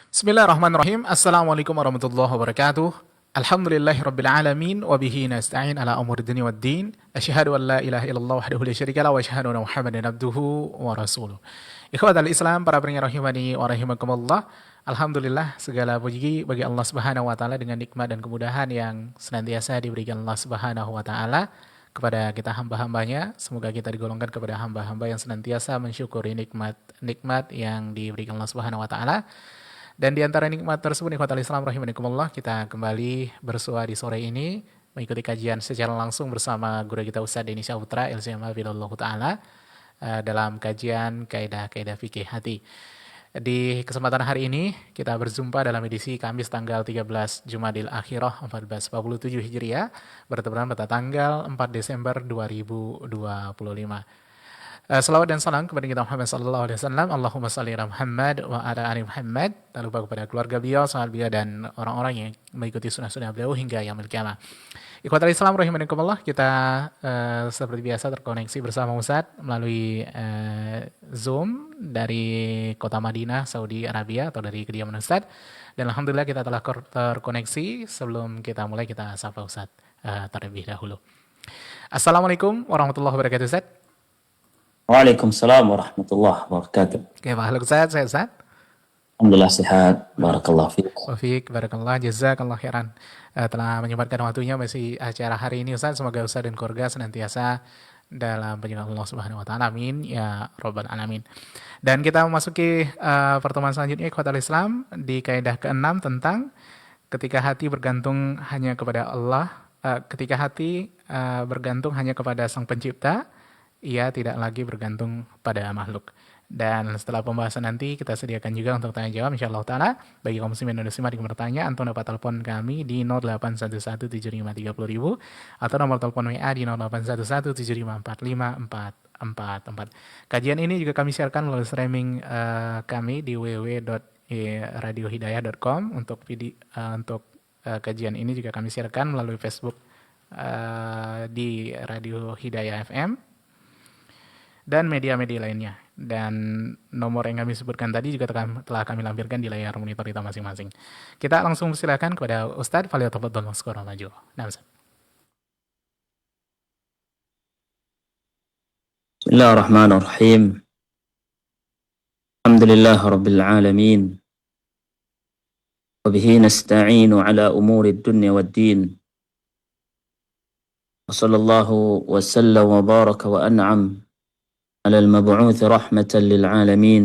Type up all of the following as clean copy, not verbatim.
Bismillahirrahmanirrahim. Assalamualaikum warahmatullahi wabarakatuh. Alhamdulillahirrabbilalamin. Wabihi nasta'in ala umur dunia wad din. Asyhadu an la ilaha illallah wahdahu la syarika lah. Wa asyhadu anna Muhammadan abduhu wa rasuluh. Ikhwatal Islam, para pendengar rahimani wa rahimakumullah. Alhamdulillah, segala puji bagi Allah Subhanahu wa taala dengan nikmat dan kemudahan yang senantiasa diberikan Allah Subhanahu wa taala kepada kita hamba-hambanya. Semoga kita digolongkan kepada hamba-hamba yang senantiasa mensyukuri nikmat-nikmat yang diberikan Allah Subhanahu wa taala. Dan di antara nikmat tersebut, nikmatul Islam rahimakumullah, kita kembali bersua di sore ini mengikuti kajian secara langsung bersama guru kita Ustaz Denny Syahputra LCMA Billallahu Ta'ala dalam kajian kaidah-kaidah fikih hati. Di kesempatan hari ini kita berjumpa dalam edisi Kamis tanggal 13 Jumadil Akhirah 1447 Hijriah bertepatan pada tanggal 4 Desember 2025. Salawat dan salam kepada kita Muhammad sallallahu alaihi wasallam. Allahumma shalli ala Muhammad wa ala ali Muhammad. Tak lupa kepada keluarga beliau, sahabat beliau dan orang-orang yang mengikuti sunnah-sunnah beliau hingga yaumil qiyamah. Ikhwatal Islam rahimakumullah, kita seperti biasa terkoneksi bersama Ustaz melalui Zoom dari kota Madinah, Saudi Arabia atau dari kediaman Ustaz. Dan alhamdulillah kita telah terkoneksi. Sebelum kita mulai, kita sapa Ustaz terlebih dahulu. Assalamualaikum warahmatullahi wabarakatuh Ustaz. Waalaikumsalam warahmatullahi wabarakatuh. Oke, Pak Haluk Ustaz, saya Ustaz. Alhamdulillah sehat. Barakallah fiik. Wafiq, barakallah, jazakallah khairan. Telah menyempatkan waktunya masih acara hari ini Ustaz. Semoga Ustaz dan keluarga senantiasa dalam penyertaan Allah Subhanahu wa taala. Amin ya rabbal alamin. Dan kita memasuki pertemuan selanjutnya ikhwatal Islam di kaidah ke-6 tentang ketika hati bergantung hanya kepada Allah, ketika hati bergantung hanya kepada Sang Pencipta, ia tidak lagi bergantung pada makhluk. Dan setelah pembahasan nanti kita sediakan juga untuk tanya jawab insyaallah taala. Bagi kaum muslimin dan muslimat yang bertanya, antum dapat telepon kami di 08117530.000 atau nomor telepon WA di 0811754544. Kajian ini juga kami siarkan melalui streaming kami di www.radiohidayah.com. Untuk kajian ini juga kami siarkan melalui Facebook di Radio Hidayah FM dan media-media lainnya. Dan nomor yang kami sebutkan tadi juga telah kami lampirkan di layar monitor kita masing-masing. Kita langsung silakan kepada Ustadz Falyatafaddal Mashkuran maju. Nah, Ustaz. Bismillahirrahmanirrahim. Alhamdulillah rabbil alamin. Wa bihi nasta'inu ala umuri dunya wad din. Wa sallallahu wa sallam wa baraka wa an'am على المبعوث رحمة للعالمين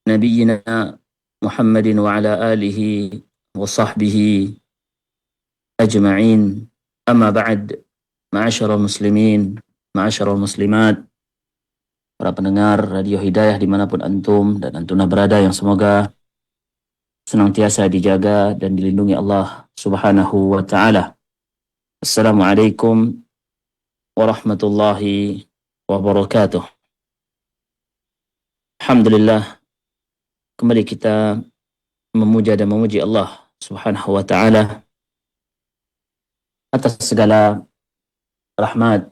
نبينا محمد وعلى آله وصحبه أجمعين أما بعد معاشر المسلمين معاشر المسlimat, para pendengar Radio Hidayah dimanapun antum dan antuna berada, yang semoga senantiasa dijaga dan dilindungi Allah Subhanahu wa ta'ala. Assalamualaikum warahmatullahi wabarakatuh. Alhamdulillah, kembali kita memuja dan memuji Allah Subhanahu wa ta'ala atas segala rahmat,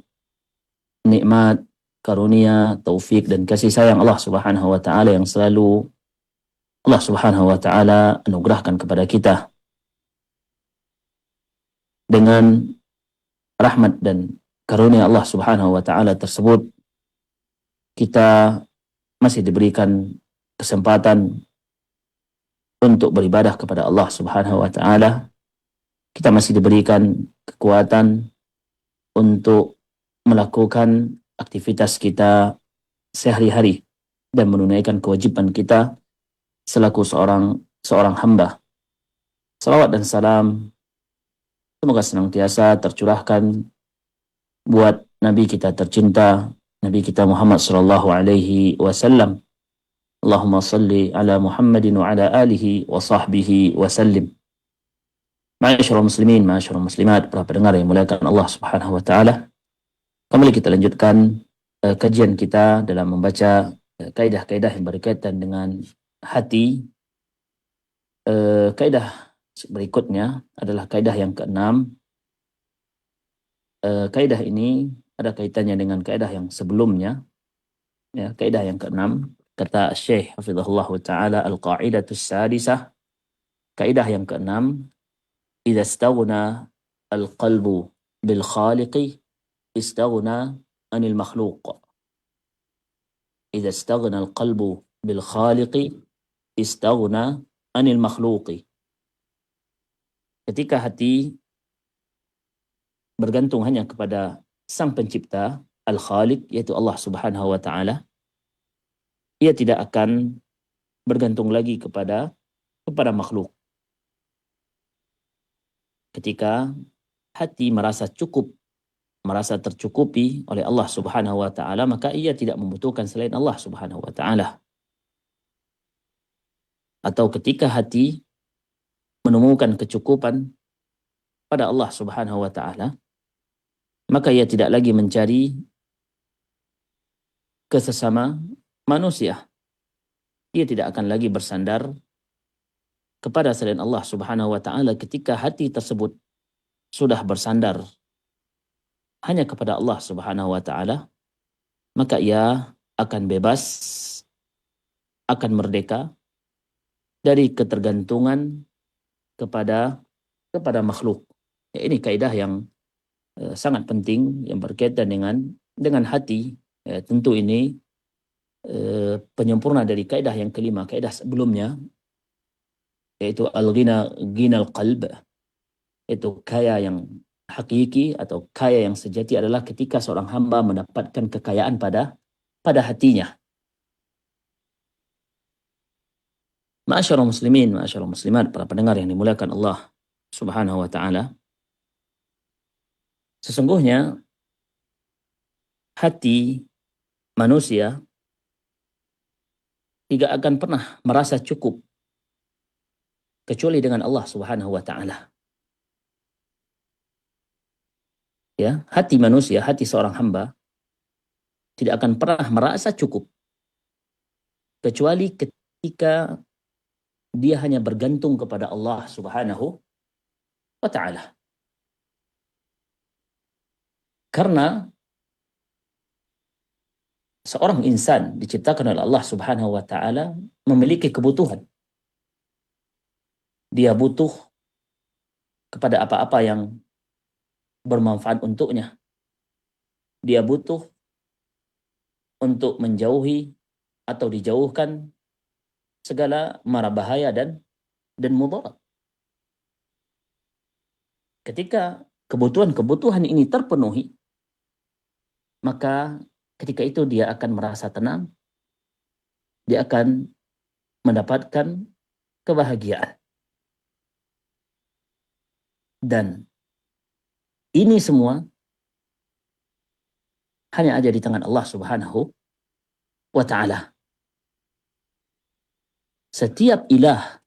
nikmat, karunia, taufik dan kasih sayang Allah Subhanahu wa ta'ala yang selalu Allah Subhanahu wa ta'ala anugerahkan kepada kita. Dengan rahmat dan karunia Allah Subhanahu wa ta'ala tersebut, kita masih diberikan kesempatan untuk beribadah kepada Allah Subhanahu wa ta'ala. Kita masih diberikan kekuatan untuk melakukan aktivitas kita sehari-hari dan menunaikan kewajiban kita selaku seorang hamba. Salawat dan salam semoga senantiasa tercurahkan buat Nabi kita tercinta, Nabi kita Muhammad sallallahu alaihi wasallam. Allahumma salli ala Muhammadin wa ala alihi wa sahbihi wa sallim. Ma'asyiral muslimin, ma'asyiral muslimat, para pendengar yang muliakan Allah Subhanahu wa taala. Kembali kita lanjutkan kajian kita dalam membaca kaidah-kaidah yang berkaitan dengan hati. Kaidah berikutnya adalah kaidah yang ke-6. Kaidah ini ada kaitannya dengan kaidah yang sebelumnya, ya, kaidah yang ke-6. Kata Syekh Hafizahullah Ta'ala, al-qa'idatus sadisah, kaidah yang keenam, idza istaghna al-qalbu bil khaliqi istaghna anil makhluq. Idza istaghna al-qalbu bil khaliqi istaghna anil makhluqi. Ketika hati bergantung hanya kepada Sang Pencipta, Al-Khaliq, yaitu Allah Subhanahu wa taala, ia tidak akan bergantung lagi kepada makhluk. Ketika hati merasa cukup, merasa tercukupi oleh Allah Subhanahu wa taala, maka ia tidak membutuhkan selain Allah Subhanahu wa taala. Atau ketika hati menemukan kecukupan pada Allah Subhanahu wa taala, maka ia tidak lagi mencari ke sesama manusia. Ia tidak akan lagi bersandar kepada selain Allah Subhanahu wa taala ketika hati tersebut sudah bersandar hanya kepada Allah Subhanahu wa taala, maka ia akan bebas, akan merdeka dari ketergantungan kepada makhluk. Ya, ini kaidah yang sangat penting yang berkaitan dengan hati. Ya, tentu ini penyempurna dari kaidah yang kelima, kaidah sebelumnya, yaitu al-ghina ghinal qalb, yaitu kaya yang hakiki atau kaya yang sejati adalah ketika seorang hamba mendapatkan kekayaan pada hatinya. Ma'asyiral muslimin, ma'asyiral muslimat, para pendengar yang dimuliakan Allah Subhanahu wa taala. Sesungguhnya hati manusia tidak akan pernah merasa cukup kecuali dengan Allah Subhanahu wa taala. Ya, hati manusia, hati seorang hamba tidak akan pernah merasa cukup kecuali ketika dia hanya bergantung kepada Allah Subhanahu wa taala. Karena seorang insan diciptakan oleh Allah Subhanahu wa taala memiliki kebutuhan. Dia butuh kepada apa-apa yang bermanfaat untuknya. Dia butuh untuk menjauhi atau dijauhkan segala mara bahaya dan mudarat. Ketika kebutuhan-kebutuhan ini terpenuhi, maka ketika itu dia akan merasa tenang, dia akan mendapatkan kebahagiaan. Dan ini semua hanya ada di tangan Allah Subhanahu wa ta'ala. Setiap ilah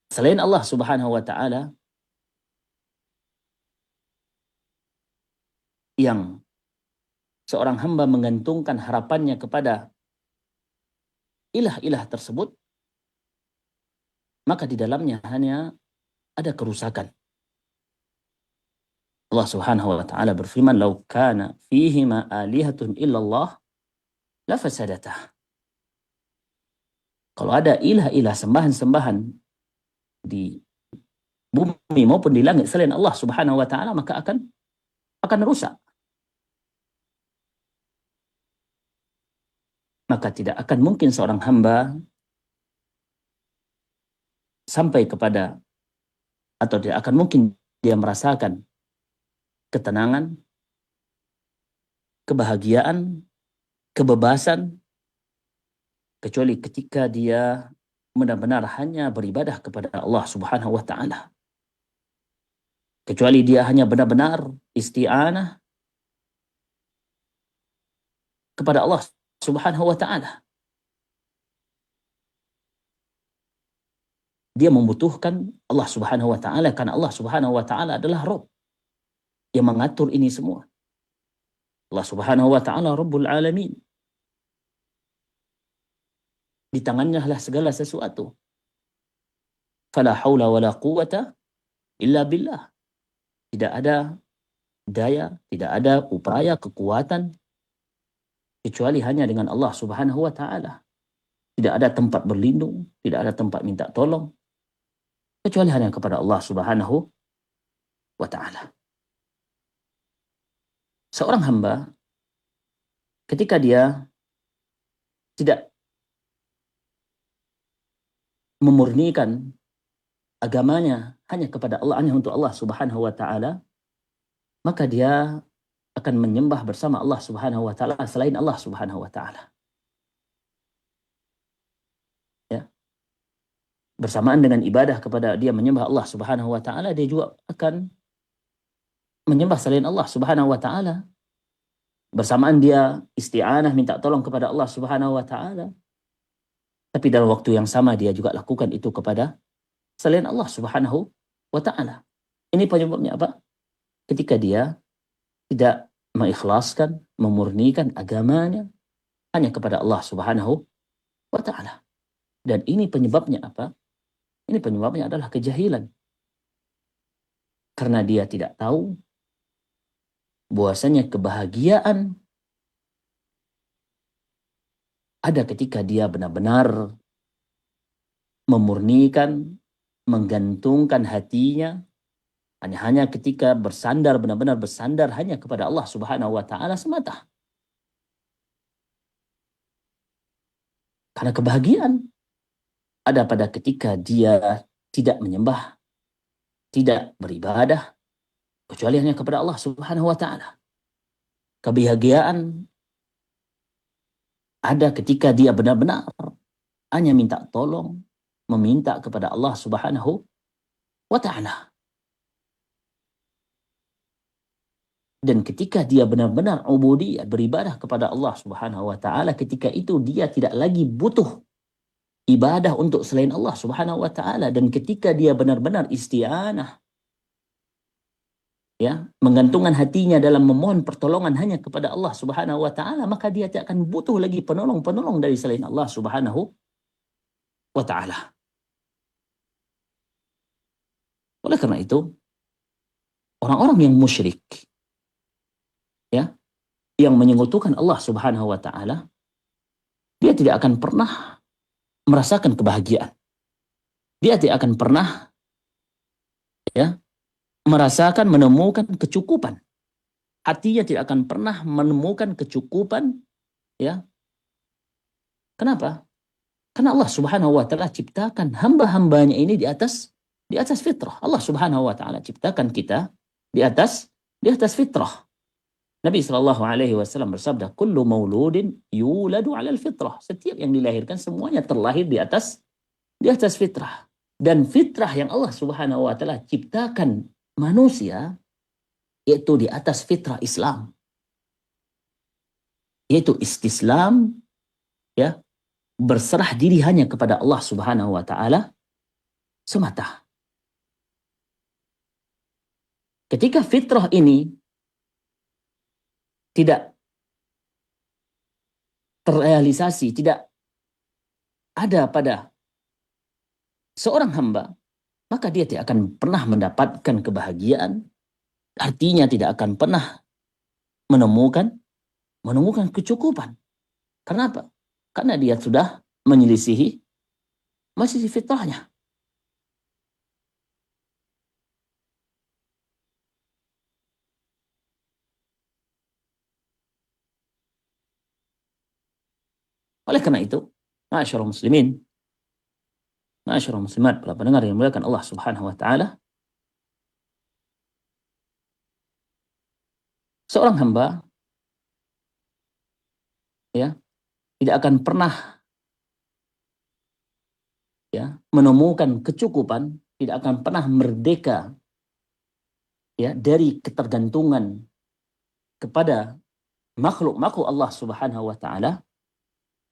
selain Allah Subhanahu wa ta'ala yang seorang hamba menggantungkan harapannya kepada ilah-ilah tersebut, maka di dalamnya hanya ada kerusakan. Allah Subhanahu wa taala berfirman, "Lau kana fihima alihatun illallah la fasadatah." Kalau ada ilah-ilah, sembahan-sembahan di bumi maupun di langit selain Allah Subhanahu wa taala, maka akan rusak. Maka tidak akan mungkin seorang hamba sampai kepada, atau tidak akan mungkin dia merasakan ketenangan, kebahagiaan, kebebasan, kecuali ketika dia benar-benar hanya beribadah kepada Allah Subhanahu wa taala. Kecuali dia hanya benar-benar isti'anah kepada Allah Subhanahu wa taala. Dia membutuhkan Allah Subhanahu wa taala karena Allah Subhanahu wa taala adalah Rabb yang mengatur ini semua. Allah Subhanahu wa taala Rabbul Alamin. Di tangannya lah segala sesuatu. Fala haula wala quwata illa billah. Tidak ada daya, tidak ada upaya, kekuatan kecuali hanya dengan Allah Subhanahu wa taala. Tidak ada tempat berlindung, tidak ada tempat minta tolong kecuali hanya kepada Allah Subhanahu wa taala. Seorang hamba ketika dia tidak memurnikan agamanya hanya kepada Allah, hanya untuk Allah Subhanahu wa taala, maka dia akan menyembah bersama Allah Subhanahu wa taala selain Allah Subhanahu wa taala. Ya. Bersamaan dengan ibadah kepada dia menyembah Allah Subhanahu wa taala, dia juga akan menyembah selain Allah Subhanahu wa taala. Bersamaan dia isti'anah minta tolong kepada Allah Subhanahu wa taala, tapi dalam waktu yang sama dia juga lakukan itu kepada selain Allah Subhanahu wa taala. Ini penyebabnya apa? Ketika dia tidak mengikhlaskan, memurnikan agamanya hanya kepada Allah Subhanahu wa taala. Dan ini penyebabnya apa? Ini penyebabnya adalah kejahilan. Karena dia tidak tahu bahwasanya kebahagiaan ada ketika dia benar-benar memurnikan, menggantungkan hatinya hanya ketika bersandar, benar-benar bersandar hanya kepada Allah Subhanahu wa taala semata. Karena kebahagiaan ada pada ketika dia tidak menyembah, tidak beribadah kecuali hanya kepada Allah Subhanahu wa taala. Kebahagiaan ada ketika dia benar-benar hanya minta tolong, meminta kepada Allah Subhanahu wa taala. Dan ketika dia benar-benar ubudiyah, beribadah kepada Allah Subhanahu wa taala, ketika itu dia tidak lagi butuh ibadah untuk selain Allah Subhanahu wa taala. Dan ketika dia benar-benar isti'anah, ya, menggantungkan hatinya dalam memohon pertolongan hanya kepada Allah Subhanahu wa taala, maka dia tidak akan butuh lagi penolong-penolong dari selain Allah Subhanahu wa taala. Oleh karena itu, orang-orang yang musyrik, ya, yang menyekutukan Allah Subhanahu wa taala, dia tidak akan pernah merasakan kebahagiaan. Dia tidak akan pernah, ya, merasakan, menemukan kecukupan. Hatinya tidak akan pernah menemukan kecukupan, ya. Kenapa? Karena Allah Subhanahu wa taala ciptakan hamba-hambanya ini di atas fitrah. Allah Subhanahu wa taala ciptakan kita di atas fitrah. Nabi sallallahu alaihi wasallam bersabda, "Kullu mauludin yuladu 'alal fitrah." Setiap yang dilahirkan semuanya terlahir di atas fitrah. Dan fitrah yang Allah Subhanahu wa taala ciptakan manusia yaitu di atas fitrah Islam. Yaitu istislam, ya, berserah diri hanya kepada Allah Subhanahu wa taala semata. Ketika fitrah ini tidak terrealisasi, tidak ada pada seorang hamba, maka dia tidak akan pernah mendapatkan kebahagiaan. Artinya tidak akan pernah menemukan kecukupan. Karena apa? Karena dia sudah menyelisihi fitrahnya. Oleh karena itu, ma'asyiral muslimin, ma'asyiral muslimat, para pendengar yang dimuliakan Allah Subhanahu wa taala, seorang hamba, ya, tidak akan pernah, ya, menemukan kecukupan, tidak akan pernah merdeka, ya, dari ketergantungan kepada makhluk-makhluk Allah Subhanahu wa taala,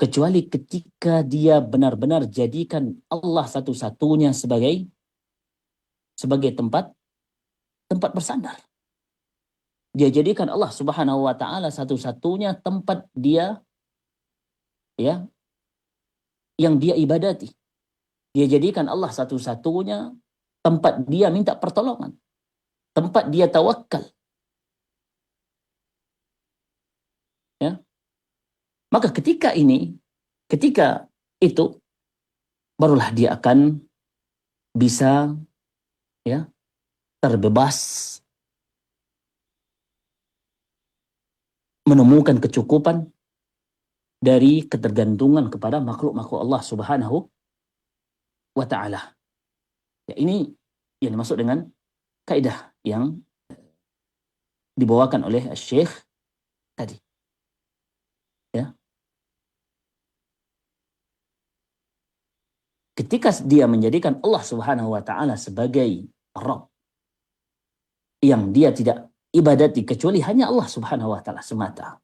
kecuali ketika dia benar-benar jadikan Allah satu-satunya sebagai tempat bersandar. Dia jadikan Allah Subhanahu wa taala satu-satunya tempat dia, ya, yang dia ibadati. Dia jadikan Allah satu-satunya tempat dia minta pertolongan, tempat dia tawakal. Ya. Maka ketika itu barulah dia akan bisa ya terbebas menemukan kecukupan dari ketergantungan kepada makhluk-makhluk Allah Subhanahu wa taala. Ya, ini yang dimaksud dengan kaidah yang dibawakan oleh Syekh tadi. Ya. Ketika dia menjadikan Allah Subhanahu wa taala sebagai Rabb yang dia tidak ibadati kecuali hanya Allah Subhanahu wa taala semata.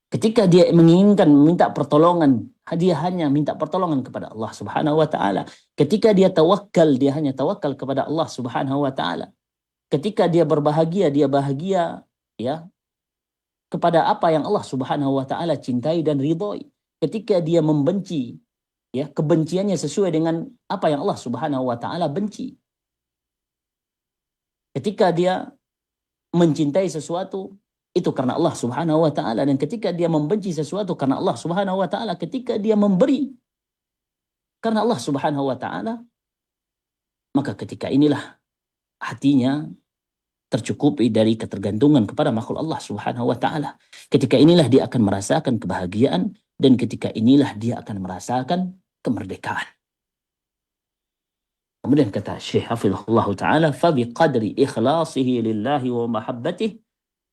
Ketika dia menginginkan minta pertolongan, dia hanya minta pertolongan kepada Allah Subhanahu wa taala. Ketika dia tawakal, dia hanya tawakal kepada Allah Subhanahu wa taala. Ketika dia berbahagia, dia bahagia ya kepada apa yang Allah Subhanahu wa taala cintai dan ridhoi. Ketika dia membenci, ya, kebenciannya sesuai dengan apa yang Allah Subhanahu wa taala benci. Ketika dia mencintai sesuatu, itu karena Allah Subhanahu wa taala, dan ketika dia membenci sesuatu karena Allah Subhanahu wa taala, ketika dia memberi karena Allah Subhanahu wa taala, maka ketika inilah hatinya tercukupi dari ketergantungan kepada makhluk Allah Subhanahu wa taala. Ketika inilah dia akan merasakan kebahagiaan, dan ketika inilah dia akan merasakan kemerdekaan. Kemudian kata Syekh Hafizahullah taala, "Fa biqadri ikhlasihi lillahi wa mahabbatihi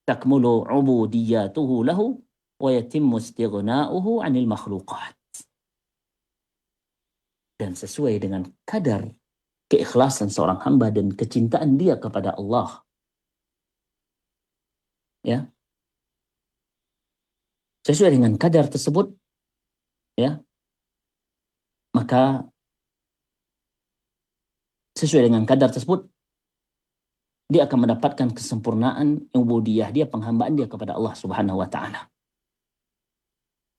takmulu ubudiyatuhu lahu wa yatimmu istighna'uhu 'anil makhluqat." Dan sesuai dengan kadar keikhlasan seorang hamba dan kecintaan dia kepada Allah, ya, sesuai dengan kadar tersebut, ya, maka sesuai dengan kadar tersebut dia akan mendapatkan kesempurnaan ubudiyah dia, penghambaan dia kepada Allah Subhanahu wa taala.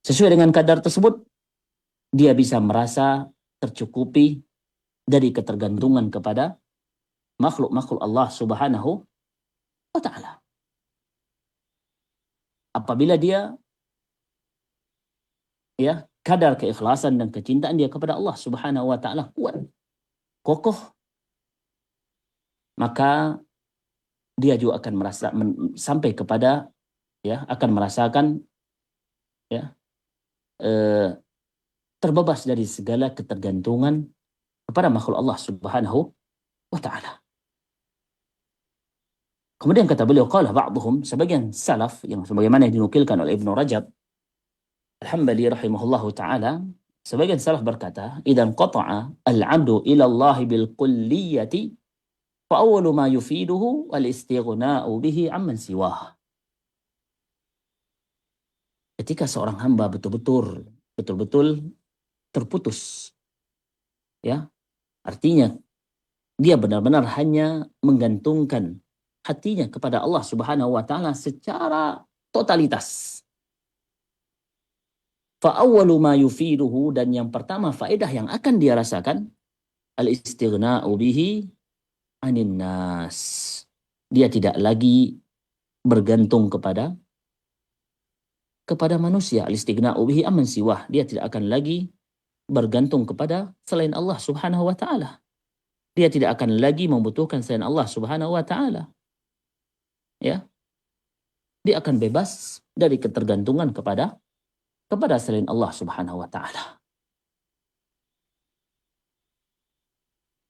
Sesuai dengan kadar tersebut dia bisa merasa tercukupi dari ketergantungan kepada makhluk-makhluk Allah Subhanahu wa taala. Apabila dia ya kadar keikhlasan dan kecintaan dia kepada Allah Subhanahu wa taala kuat, kokoh, maka dia juga akan merasa sampai kepada ya akan merasakan ya terbebas dari segala ketergantungan kepada makhluk Allah Subhanahu wa taala. Kemudian kata beliau, qala ba'dhum, sebagian salaf yang sebagaimana yang dinukilkan oleh Ibnu Rajab Al-Hambali rahimahullahu taala, sebagian salaf berkata, "Idan qata'a al-'abdu ila Allah bil kulliyati fa awwalu ma yufiduhu al-istighna'u bihi 'amman siwah." Ketika seorang hamba betul-betul terputus, ya, artinya dia benar-benar hanya menggantungkan hatinya kepada Allah Subhanahu wa taala secara totalitas. Fa awwalu ma yufiduhu, dan yang pertama faedah yang akan dia rasakan, al-istighna'u bihi 'anin nas. Dia tidak lagi bergantung kepada manusia. Al-istighna'u bihi amman siwah. Dia tidak akan lagi bergantung kepada selain Allah Subhanahu wa taala. Dia tidak akan lagi membutuhkan selain Allah Subhanahu wa taala. Ya. Dia akan bebas dari ketergantungan kepada selain Allah Subhanahu wa taala.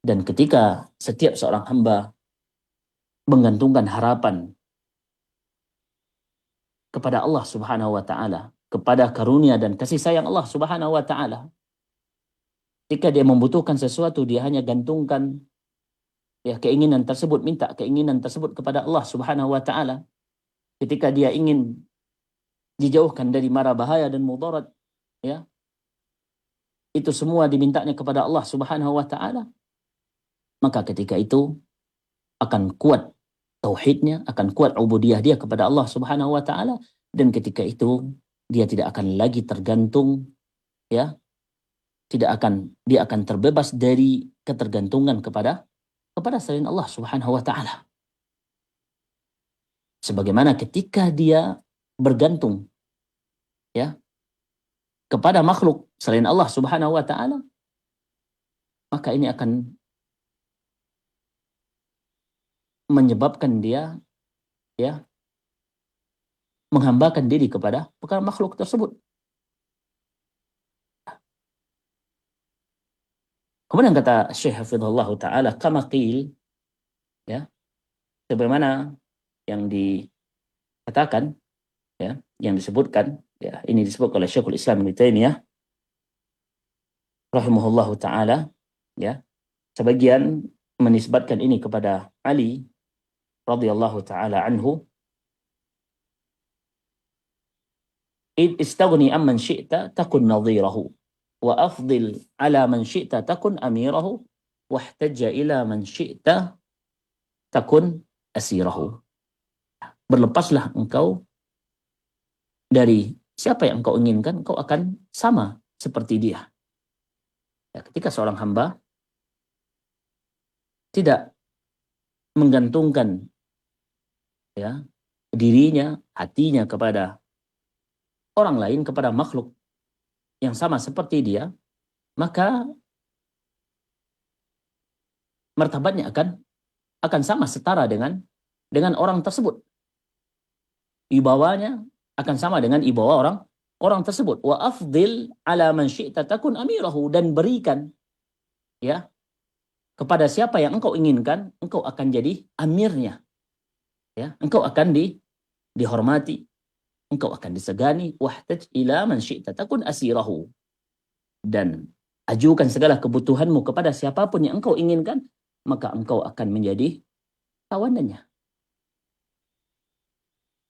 Dan ketika setiap seorang hamba menggantungkan harapan kepada Allah Subhanahu wa taala, kepada karunia dan kasih sayang Allah Subhanahu wa taala, ketika dia membutuhkan sesuatu, dia hanya gantungkan ya keinginan tersebut, minta keinginan tersebut kepada Allah Subhanahu wa taala. Ketika dia ingin dijauhkan dari mara bahaya dan mudarat, ya, itu semua dimintanya kepada Allah Subhanahu wa taala. Maka ketika itu akan kuat tauhidnya, akan kuat ubudiyah dia kepada Allah Subhanahu wa taala, dan ketika itu dia tidak akan lagi tergantung, ya, dia akan terbebas dari ketergantungan kepada selain Allah Subhanahu wa taala. Sebagaimana ketika dia bergantung, ya, kepada makhluk selain Allah Subhanahu wa taala, maka ini akan menyebabkan dia ya menghambakan diri kepada perkara makhluk tersebut. Kemudian kata Syekh Hafizahullah taala, kama qil, ya, sebagaimana yang dikatakan, ya, yang disebutkan, ya, ini disebut oleh Syekhul Islam Ibnu Taimiyah rahimahullahu taala, ya. Sebagian menisbatkan ini kepada Ali radhiyallahu taala anhu, id istaghni amman syi'ta takun nadhirahu wa afdil ala man syi'ta takun amirahu wahtajja ila man syi'ta takun asirahu. Berlepaslah engkau dari siapa yang engkau inginkan, engkau akan sama seperti dia. Ya, ketika seorang hamba tidak menggantungkan, ya, dirinya, hatinya kepada orang lain, kepada makhluk yang sama seperti dia, maka martabatnya akan sama setara dengan orang tersebut. Ibawanya akan sama dengan ibawa orang tersebut. Wa afdil ala man syi'ta takun amirahu, dan berikan, ya, kepada siapa yang engkau inginkan, engkau akan jadi amirnya. Ya, engkau akan dihormati, engkau akan disegani. Wahtaj ila man syi'ta takun asirahu, dan ajukan segala kebutuhanmu kepada siapapun yang engkau inginkan, maka engkau akan menjadi tawanannya.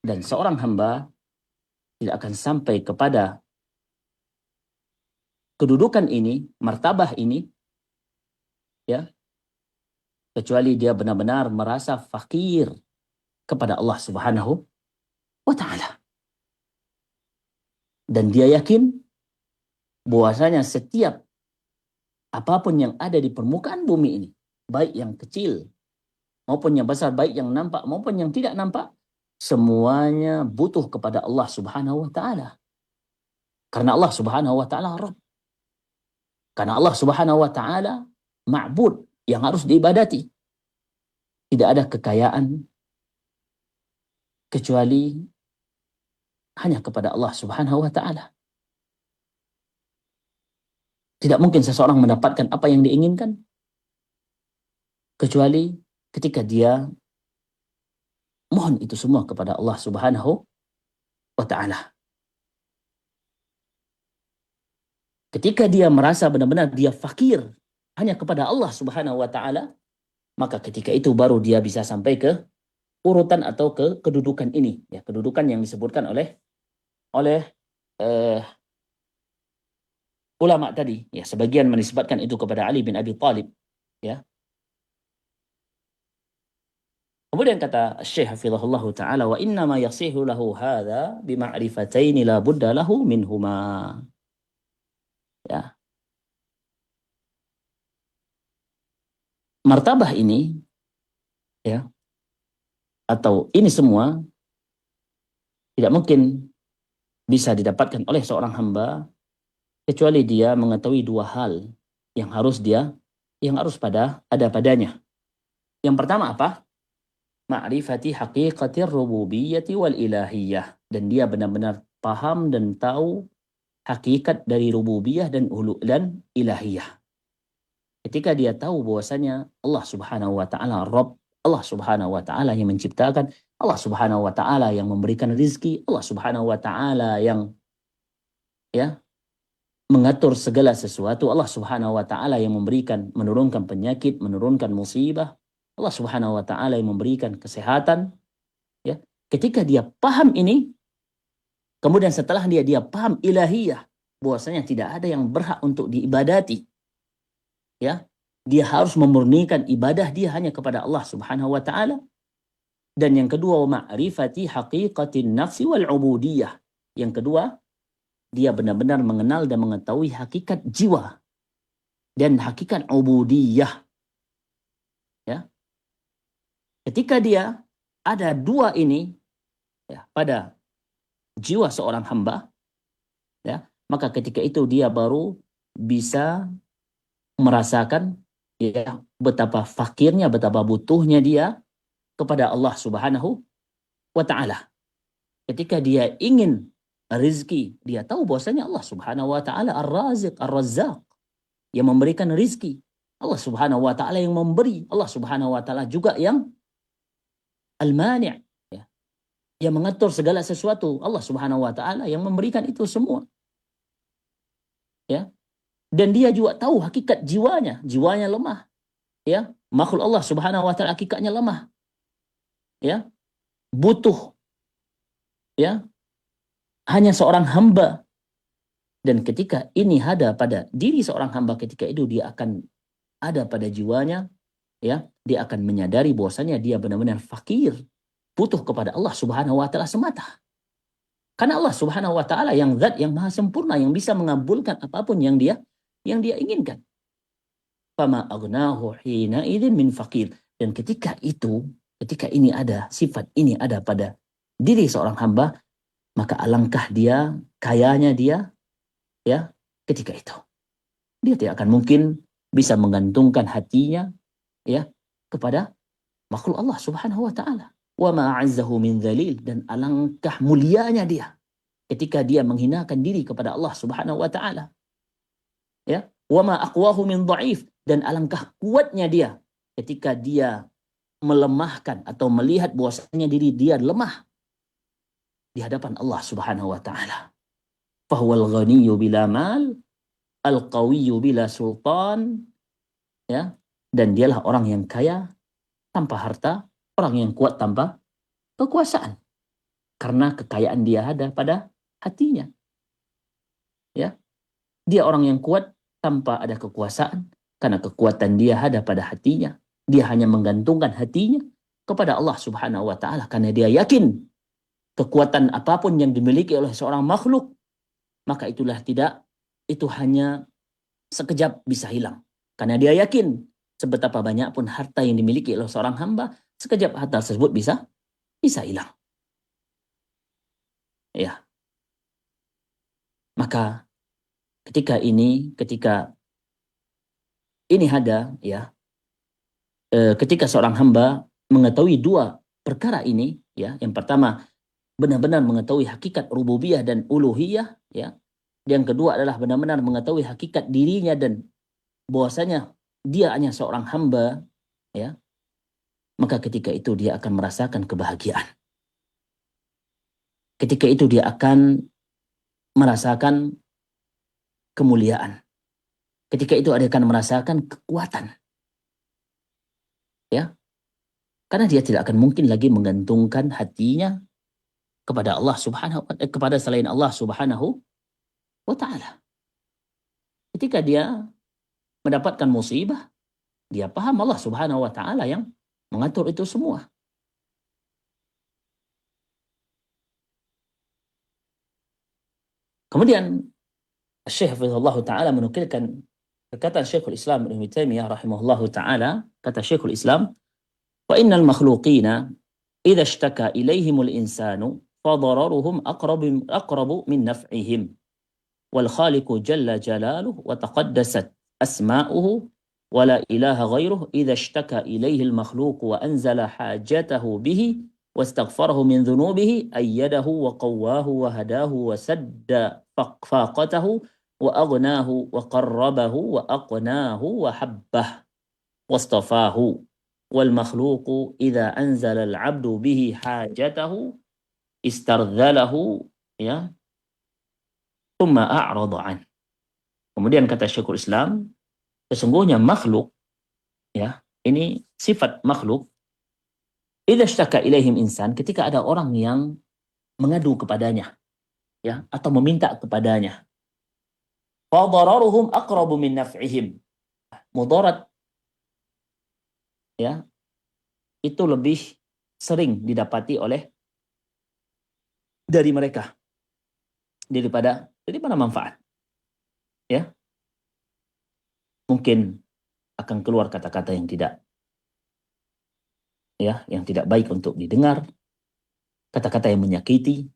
Dan seorang hamba tidak akan sampai kepada kedudukan ini, martabah ini, ya, kecuali dia benar-benar merasa fakir kepada Allah Subhanahu wa taala. Dan dia yakin bahwasanya setiap apapun yang ada di permukaan bumi ini, baik yang kecil maupun yang besar, baik yang nampak maupun yang tidak nampak, semuanya butuh kepada Allah Subhanahu wa taala. Karena Allah Subhanahu wa taala Rabb. Karena Allah Subhanahu wa taala ma'bud yang harus diibadati. Tidak ada kekayaan kecuali hanya kepada Allah Subhanahu wa taala. Tidak mungkin seseorang mendapatkan apa yang diinginkan kecuali ketika dia mohon itu semua kepada Allah Subhanahu wa taala. Ketika dia merasa benar-benar dia fakir hanya kepada Allah Subhanahu wa taala, maka ketika itu baru dia bisa sampai ke urutan atau ke kedudukan ini, ya, kedudukan yang disebutkan oleh ulama tadi, ya, sebagian menisbatkan itu kepada Ali bin Abi Thalib, ya. Kemudian kata Syekh hafizahullah taala, wa inna ma yasihu lahu hadza bi ma'rifatayn la budda lahu minhuma. Ya. Martabah ini, ya, atau ini semua tidak mungkin bisa didapatkan oleh seorang hamba kecuali dia mengetahui dua hal yang harus ada padanya. Yang pertama apa? Ma'rifati haqiqatir rububiyyati wal ilahiyah, dan dia benar-benar paham dan tahu hakikat dari rububiyah dan ilahiyah. Ketika dia tahu bahwasanya Allah Subhanahu wa taala Rabb, Allah Subhanahu wa taala yang menciptakan, Allah Subhanahu wa taala yang memberikan rizki, Allah Subhanahu wa taala yang, ya, mengatur segala sesuatu, Allah Subhanahu wa taala yang menurunkan penyakit, menurunkan musibah, Allah Subhanahu wa taala yang memberikan kesehatan, ya. Ketika dia paham ini, kemudian setelah dia paham ilahiyah, bahwasanya tidak ada yang berhak untuk diibadati, ya. Dia harus memurnikan ibadah dia hanya kepada Allah Subhanahu wa taala. Dan yang kedua, ma'rifati haqiqatin nafsi wal ubudiyah. Yang kedua, dia benar-benar mengenal dan mengetahui hakikat jiwa dan hakikat ubudiyah. Ya. Ketika dia ada dua ini, ya, pada jiwa seorang hamba, ya, maka ketika itu dia baru bisa merasakan ya betapa fakirnya, betapa butuhnya dia kepada Allah Subhanahu wa taala. Ketika dia ingin rizki, dia tahu bahwasanya Allah Subhanahu wa taala Ar-Raziq, Ar-Razzaq, yang memberikan rizki. Allah Subhanahu wa taala yang memberi. Allah Subhanahu wa taala juga yang Al-Mani', ya, yang mengatur segala sesuatu. Allah Subhanahu wa taala yang memberikan itu semua. Ya. Dan dia juga tahu hakikat jiwanya, jiwanya lemah. Ya, makhluk Allah Subhanahu wa taala hakikatnya lemah. Ya, butuh. Ya, hanya seorang hamba. Dan ketika ini ada pada diri seorang hamba, ketika itu dia akan ada pada jiwanya, ya, dia akan menyadari bahwasanya dia benar-benar fakir, butuh kepada Allah Subhanahu wa taala semata. Karena Allah Subhanahu wa taala yang zat yang maha sempurna, yang bisa mengabulkan apapun yang dia inginkan. Fama aghnahu hina idzin min faqir. Dan ketika ini ada, sifat ini ada pada diri seorang hamba, maka alangkah dia kayanya dia, ya, ketika itu. Dia tidak akan mungkin bisa menggantungkan hatinya, ya, kepada makhluk Allah Subhanahu wa taala. Wa ma a'azzahu min dzalil, dan alangkah mulianya dia ketika dia menghinakan diri kepada Allah Subhanahu wa taala. Ya, wa ma aqwahu min dhaif, dan alangkah kuatnya dia ketika dia melemahkan atau melihat bahwasanya diri dia lemah di hadapan Allah Subhanahu wa taala. Fahuwal ghaniyyu bila mal, al-qawiyyu bila sultan, ya, dan dialah orang yang kaya tanpa harta, orang yang kuat tanpa kekuasaan. Karena kekayaan dia ada pada hatinya. Ya. Dia orang yang kuat tanpa ada kekuasaan, karena kekuatan dia ada pada hatinya. Dia hanya menggantungkan hatinya kepada Allah Subhanahu wa taala karena dia yakin kekuatan apapun yang dimiliki oleh seorang makhluk, maka itu hanya sekejap bisa hilang. Karena dia yakin sebetapa banyak pun harta yang dimiliki oleh seorang hamba, sekejap harta tersebut bisa hilang. Ya. Maka ketika ini ada, ya, ketika seorang hamba mengetahui dua perkara ini, ya, yang pertama benar-benar mengetahui hakikat rububiyah dan uluhiyah, ya. Yang kedua adalah benar-benar mengetahui hakikat dirinya dan bahwasanya dia hanya seorang hamba, ya. Maka ketika itu dia akan merasakan kebahagiaan. Ketika itu dia akan merasakan kemuliaan. Ketika itu dia akan merasakan kekuatan. Ya. Karena dia tidak akan mungkin lagi menggantungkan hatinya kepada Allah kepada selain Allah Subhanahu wa taala. Ketika dia mendapatkan musibah, dia paham Allah Subhanahu wa taala yang mengatur itu semua. Kemudian Syekh Hafizahullah taala menukilkan perkataan Syekhul Islam Ibnu Taimiyah rahimahullahu taala, kata Syekhul Islam, "Wa innal makhluqina idza ishtaka ilaihimul insanu fadararuhum aqrabu min naf'ihim wal khaliqu jalla jalaluhu wa taqaddasat asma'uhu wa la ilaha ghairuhu idza ishtaka ilaihi al makhluq wa anzala hajatahu bihi واستغفره من ذنوبه أيده وقواه وهداه وسد فاقته وأغناه وقربه وأقناه وحبه واصطفاه والمخلوق إذا أنزل العبد به حاجته استرذله ya thumma a'rada an." Kemudian kata Syekhul Islam, sesungguhnya makhluk, ya, ini sifat makhluk, idza ishtaka ilaihim insan, ketika ada orang yang mengadu kepadanya, ya, atau meminta kepadanya, fadararuhum aqrabu min naf'ihim, mudarat, ya, itu lebih sering didapati dari mereka daripada manfaat, ya. Mungkin akan keluar kata-kata yang tidak baik untuk didengar, kata-kata yang menyakiti,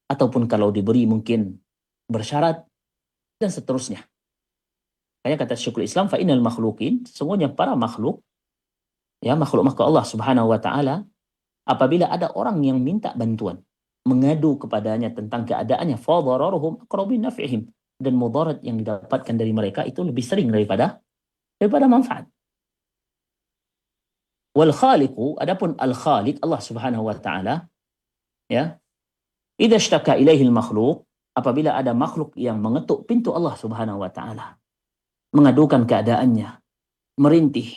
ataupun kalau diberi mungkin bersyarat, dan seterusnya. Kayak kata Syekhul Islam, fa innal makhluqin, semuanya para makhluk, ya makhluk Allah Subhanahu wa taala, apabila ada orang yang minta bantuan, mengadu kepadanya tentang keadaannya, fa dararuhum aqrabu min naf'ihim, dan mudarat yang didapatkan dari mereka itu lebih sering daripada manfaat. Wal khaliqu, adapun al khaliq Allah Subhanahu wa taala, ya, idza ishtaka ilaihi al makhluq, apabila ada makhluk yang mengetuk pintu Allah Subhanahu wa taala, mengadukan keadaannya, merintih,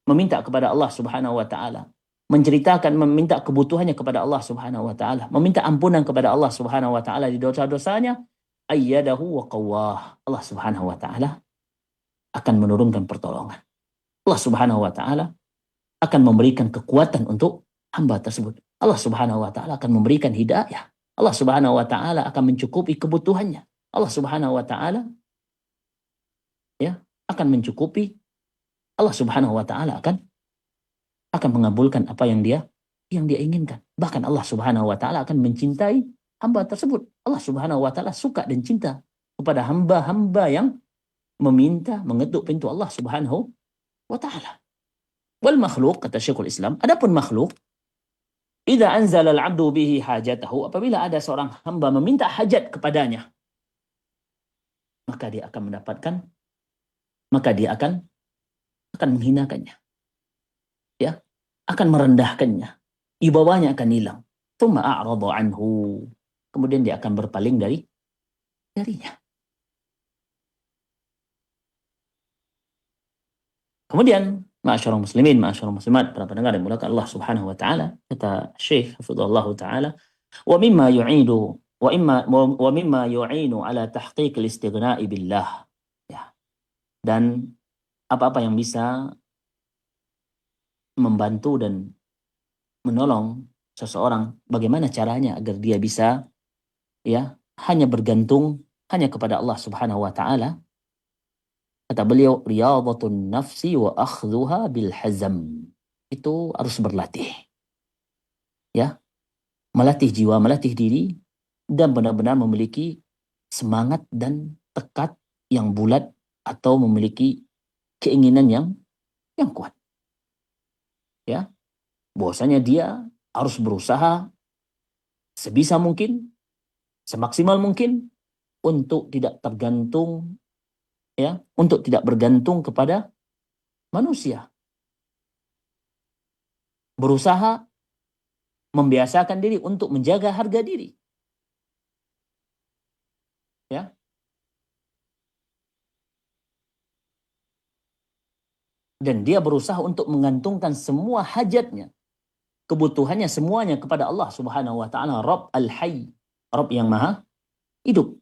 meminta kepada Allah Subhanahu wa taala, menceritakan, meminta kebutuhannya kepada Allah Subhanahu wa taala, meminta ampunan kepada Allah Subhanahu wa taala di dosa-dosanya, ayyadahu wa qawwah. Allah Subhanahu wa taala akan menurunkan pertolongan. Allah Subhanahu wa taala akan memberikan kekuatan untuk hamba tersebut. Allah Subhanahu wa taala akan memberikan hidayah. Allah Subhanahu wa taala akan mencukupi kebutuhannya. Allah Subhanahu wa taala, ya, akan mencukupi. Allah Subhanahu wa taala akan mengabulkan apa yang dia inginkan. Bahkan Allah Subhanahu wa taala akan mencintai hamba tersebut. Allah Subhanahu wa taala suka dan cinta kepada hamba-hamba yang meminta, mengetuk pintu Allah Subhanahu wa taala. Wal makhluk, kata Syekhul Islam, adapun makhluk, idza anzala al-'abdu bihi hajatahu, apabila ada seorang hamba meminta hajat kepadanya, maka dia akan mendapatkan, maka dia akan menghinakannya, ya, akan merendahkannya, ibawanya akan hilang. Tsumma a'rada anhu, kemudian dia akan berpaling darinya. Kemudian, ma'asyarul muslimin, ma'asyarul muslimat, para pendengar yang dimuliakan Allah Subhanahu wa taala, kata Syekh hafizahullah taala, wa mimma yu'inu ala tahqiq al-istighna'i billah. Ya. Dan apa-apa yang bisa membantu dan menolong seseorang, bagaimana caranya agar dia bisa, ya, hanya bergantung hanya kepada Allah Subhanahu wa taala. Kata beliau, riyadhatun nafsi wa akhdhuha bil hazam. Itu harus berlatih. Ya. Melatih jiwa, melatih diri, dan benar-benar memiliki semangat dan tekad yang bulat, atau memiliki keinginan yang kuat. Ya. Bahwasanya dia harus berusaha sebisa mungkin, semaksimal mungkin, untuk tidak tergantung, ya, untuk tidak bergantung kepada manusia. Berusaha membiasakan diri untuk menjaga harga diri. Ya. Dan dia berusaha untuk menggantungkan semua hajatnya, kebutuhannya semuanya kepada Allah Subhanahu wa taala, Rabb al-Hayy, Rabb yang maha hidup.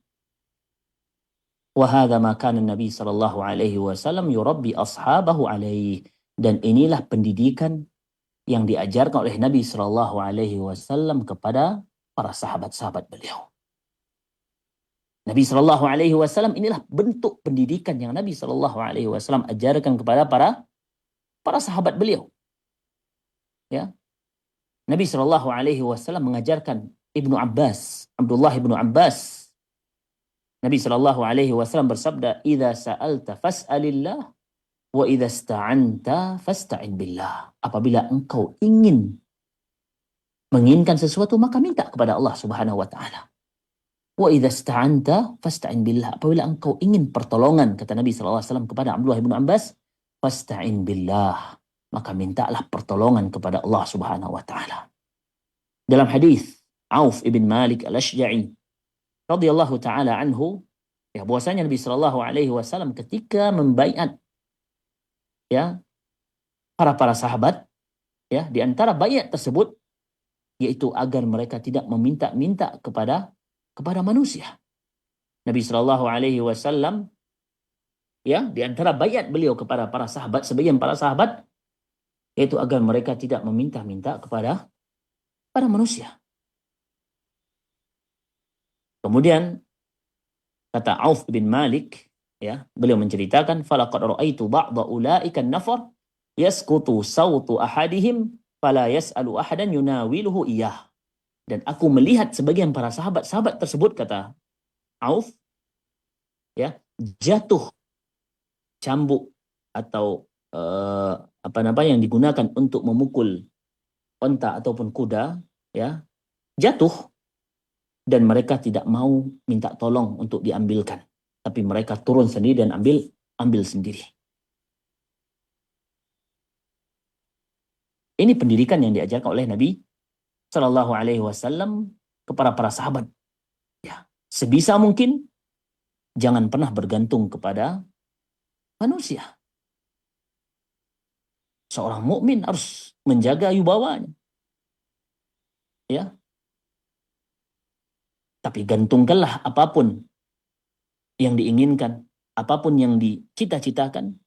Wa hadza ma kana Nabi sallallahu alaihi wasallam yurabbi ashabahu alaihi, dan inilah pendidikan yang diajarkan oleh Nabi sallallahu alaihi wasallam kepada para sahabat-sahabat beliau. Nabi sallallahu alaihi wasallam, inilah bentuk pendidikan yang Nabi sallallahu alaihi wasallam ajarkan kepada para sahabat beliau. Ya. Nabi sallallahu alaihi wasallam mengajarkan Abdullah ibnu Abbas. Nabi sallallahu alaihi wasallam bersabda, "Idza sa'alta fas'alillah wa idza ista'anta fasta'in billah." Apabila engkau menginginkan sesuatu, maka minta kepada Allah Subhanahu wa taala. Wa idza ista'anta fasta'in billah. Apabila engkau ingin pertolongan, kata Nabi sallallahu alaihi wasallam kepada Abdullah ibnu Abbas, fasta'in billah, maka mintalah pertolongan kepada Allah Subhanahu wa taala. Dalam hadis Auf ibn Malik al-Ashja'i radhiyallahu taala anhu, ya, bahwasanya Nabi sallallahu alaihi wasallam ketika membaiat, ya, para sahabat, ya, di antara baiat tersebut yaitu agar mereka tidak meminta-minta kepada manusia. Nabi sallallahu alaihi wasallam, ya, di antara baiat beliau kepada para sahabat, sebagian para sahabat, yaitu agar mereka tidak meminta-minta kepada manusia. Kemudian kata Auf bin Malik, ya, beliau menceritakan, falaqad ra'aitu ba'dha ulaika an-nafar yasqutu sautu ahadihim fala yas'alu ahadan yunawiluhu iyah. Dan aku melihat sebagian para sahabat-sahabat tersebut, kata Auf, ya, jatuh cambuk atau yang digunakan untuk memukul onta ataupun kuda, ya, jatuh, dan mereka tidak mau minta tolong untuk diambilkan, tapi mereka turun sendiri dan ambil sendiri. Ini pendidikan yang diajarkan oleh Nabi Shallallahu Alaihi Wasallam kepada para sahabat. Ya, sebisa mungkin jangan pernah bergantung kepada manusia. Seorang mukmin harus menjaga wibawanya. Ya. Tapi gantungkanlah apapun yang diinginkan, apapun yang dicita-citakan,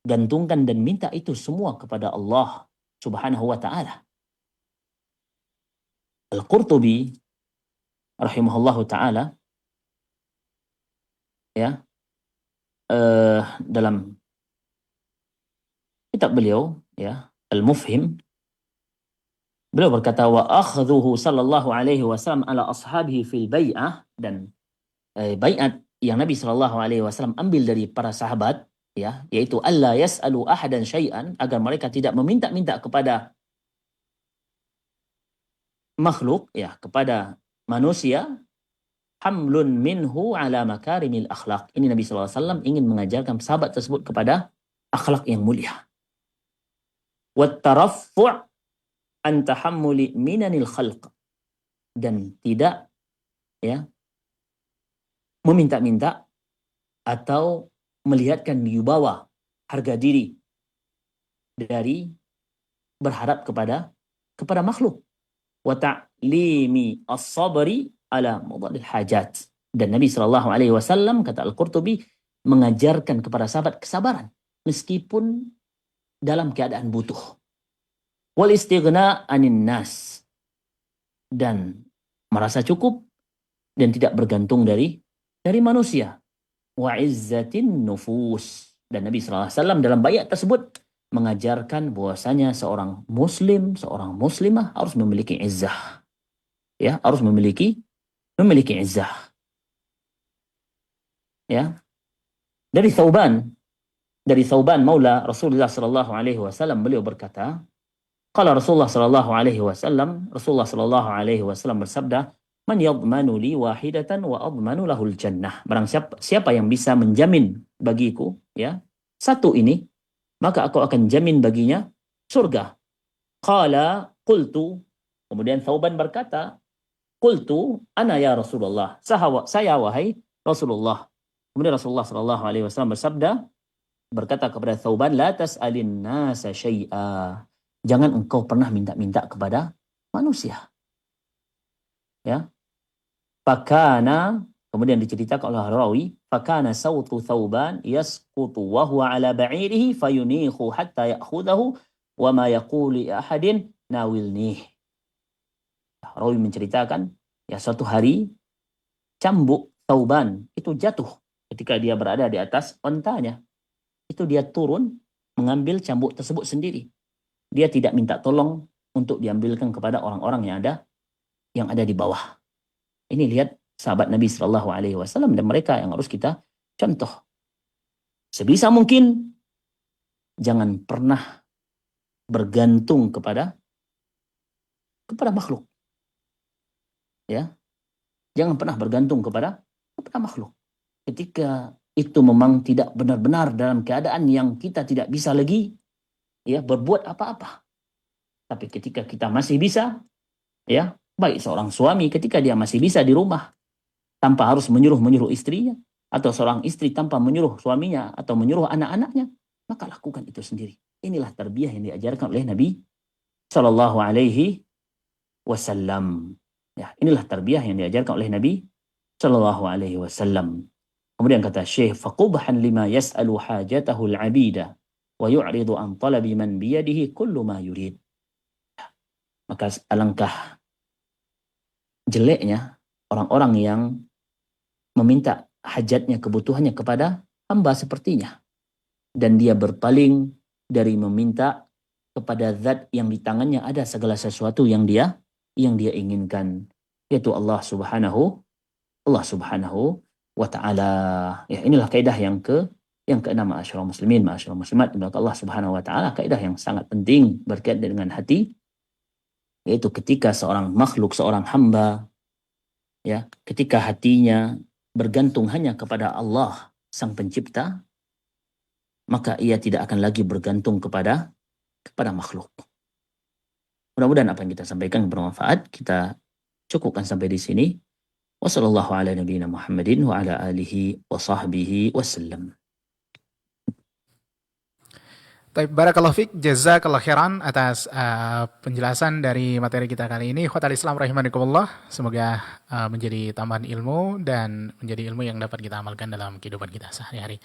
gantungkan dan minta itu semua kepada Allah Subhanahu wa taala. Al-Qurtubi rahimahullahu taala, ya, dalam kitab beliau, ya, Al-Mufhim, beliau berkata, wa akhdhuhu sallallahu alaihi wasallam ala ashabihi fil bai'ah, dan bai'at yang Nabi sallallahu alaihi wasallam ambil dari para sahabat, ya, yaitu alla yas'alu ahadan syai'an, agar mereka tidak meminta-minta kepada makhluk, ya, kepada manusia, hamlun minhu ala makarimil akhlaq. Ini Nabi sallallahu alaihi wasallam ingin mengajarkan sahabat tersebut kepada akhlak yang mulia. Wat taraffu' an tahammuli minanil khalq, dan tidak, ya, meminta-minta atau melihatkan wibawa, harga diri dari berharap kepada makhluk. Wa ta'limi as-sabri ala mudadil hajat. Dan Nabi sallallahu alaihi wasallam, kata Al-Qurtubi, mengajarkan kepada sahabat kesabaran meskipun dalam keadaan butuh. Wal istighna 'anin nas, dan merasa cukup dan tidak bergantung dari manusia. Wa izzatin nufus, dan Nabi sallallahu alaihi wasallam dalam baiat tersebut mengajarkan bahwasanya seorang muslim, seorang muslimah harus memiliki izzah. Ya, harus memiliki izzah. Ya. Dari Thauban maula Rasulullah sallallahu alaihi wasallam, beliau berkata, qala Rasulullah sallallahu alaihi wasallam, Rasulullah sallallahu alaihi wasallam bersabda, man yadmanu li wahidatan wa admanu lahul jannah. Barang siapa yang bisa menjamin bagiku, ya, satu ini, maka aku akan jamin baginya surga. Qala qultu, kemudian Thauban berkata, qultu ana ya Rasulullah, saya wahai Rasulullah. Kemudian Rasulullah sallallahu alaihi wasallam bersabda, berkata kepada Thauban, la tas'alin nasa syai'a. Jangan engkau pernah minta-minta kepada manusia. Ya. Fakana, kemudian diceritakan oleh rawi, fakana sautu Thauban yasqutu wa huwa ala ba'irihi fayunihu hatta ya'khudahu wa ma yaqulu li ahadin nawilnih. Rawi menceritakan, ya, suatu hari cambuk Thauban itu jatuh ketika dia berada di atas ontanya. Itu dia turun mengambil cambuk tersebut sendiri. Dia tidak minta tolong untuk diambilkan kepada orang-orang yang ada di bawah. Ini lihat sahabat Nabi Sallallahu Alaihi Wasallam, dan mereka yang harus kita contoh. Sebisa mungkin jangan pernah bergantung kepada makhluk. Ya, jangan pernah bergantung kepada makhluk. Ketika itu memang tidak benar-benar dalam keadaan yang kita tidak bisa lagi, ya, berbuat apa-apa. Tapi ketika kita masih bisa, ya, baik seorang suami ketika dia masih bisa di rumah tanpa harus menyuruh istrinya, atau seorang istri tanpa menyuruh suaminya atau menyuruh anak-anaknya, maka lakukan itu sendiri. Inilah tarbiyah yang diajarkan oleh Nabi Sallallahu Alaihi Wasallam. Ya, inilah tarbiyah yang diajarkan oleh Nabi Sallallahu Alaihi Wasallam. Kemudian kata Syekh, faqubhan lima yas'alu hajatahu al-'abida wa yu'ridu an talabi man biyadihi kullu ma yurid. Maka alangkah jeleknya orang-orang yang meminta hajatnya, kebutuhannya kepada hamba sepertinya, dan dia berpaling dari meminta kepada zat yang di tangannya ada segala sesuatu yang dia inginkan, yaitu Allah Subhanahu wa taala. Ya, inilah kaidah yang keenam, ma'asyiral muslimin, ma'asyiral muslimat, di belakang Allah Subhanahu wa taala, kaidah yang sangat penting berkaitan dengan hati, yaitu ketika seorang makhluk, seorang hamba, ya, ketika hatinya bergantung hanya kepada Allah Sang Pencipta, maka ia tidak akan lagi bergantung kepada makhluk. Mudah-mudahan apa yang kita sampaikan bermanfaat. Kita cukupkan sampai di sini. Wassallallahu ala nabiyina Muhammadin wa ala alihi wa sahbihi wasallam. Baik, barakallahu fiik, jazakallahu khairan atas penjelasan dari materi kita kali ini. Ikhwatal Islam rahimakumullah, semoga menjadi tambahan ilmu dan menjadi ilmu yang dapat kita amalkan dalam kehidupan kita sehari-hari.